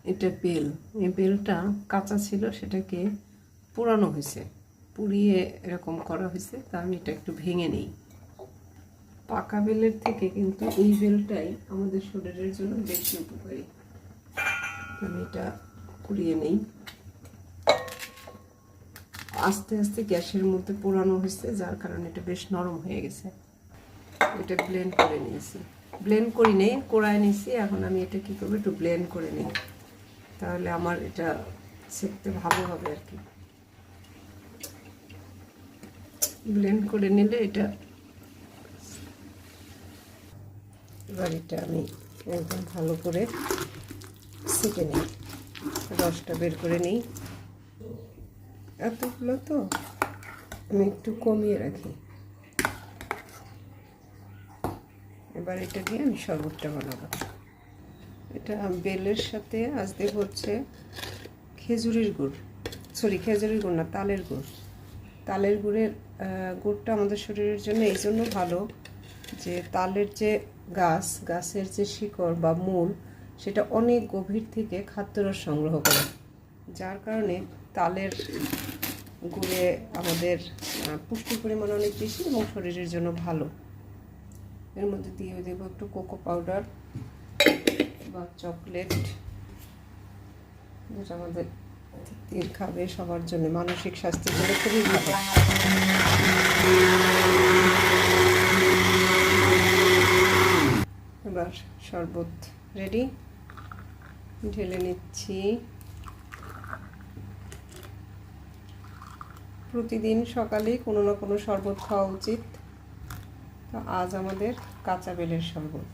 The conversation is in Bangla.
এটা বেল, এই বেলটা কাঁচা ছিল, সেটাকে পোড়ানো হয়েছে, পুড়িয়ে এরকম করা হয়েছে। তা আমি এটা একটু ভেঙে নিই। পাকা বেলের থেকে কিন্তু এই বেলটাই আমাদের শরীরের জন্য বেশি উপকারী। আমি এটা কুড়িয়ে নিই। আস্তে আস্তে গ্যাসের মধ্যে পোড়ানো হয়েছে, যার কারণে এটা বেশ নরম হয়ে গেছে। এটা ব্লেন্ড করে নিয়েছি, ব্লেন্ড করি নেই, কোড়ায় নিয়েছি। এখন আমি এটা কী করবো, একটু ব্লেন্ড করে নিই, তাহলে আমার এটা সেঁকতে ভালো হবে আর কি। ব্লেন্ড করে নিলে এটা, এবার এটা আমি একদম ভালো করে সেঁকে নিই, রসটা বের করে নিই। এতগুলো তো আমি একটু কমিয়ে রাখি। এবার এটা দিয়ে আমি শরবতটা বানাবো। এটা বেলের সাথে আজ দেব হচ্ছে খেজুরের গুড়, খেজুরের গুড় না, তালের গুড়। তালের গুড়ের গুড়টা আমাদের শরীরের জন্য এই জন্য ভালো যে তালের যে গাছের যে শিকড় বা মূল, সেটা অনেক গভীর থেকে খাদ্যরস সংগ্রহ করে, যার কারণে তালের গুড়ে আমাদের পুষ্টির পরিমাণ অনেক বেশি এবং শরীরের জন্য ভালো। এর মধ্যে দিয়ে দেবো একটু কোকো পাউডার বা চকলেট, যেটা আমাদের তিল খাবে সবার জন্য, মানসিক স্বাস্থ্যের জন্য খুবই ভালো। এবার শরবত রেডি, ঢেলে নিচ্ছি। প্রতিদিন সকালেই কোনো না কোনো শরবত খাওয়া উচিত। তো আজ আমাদের কাঁচা বেলের শরবত।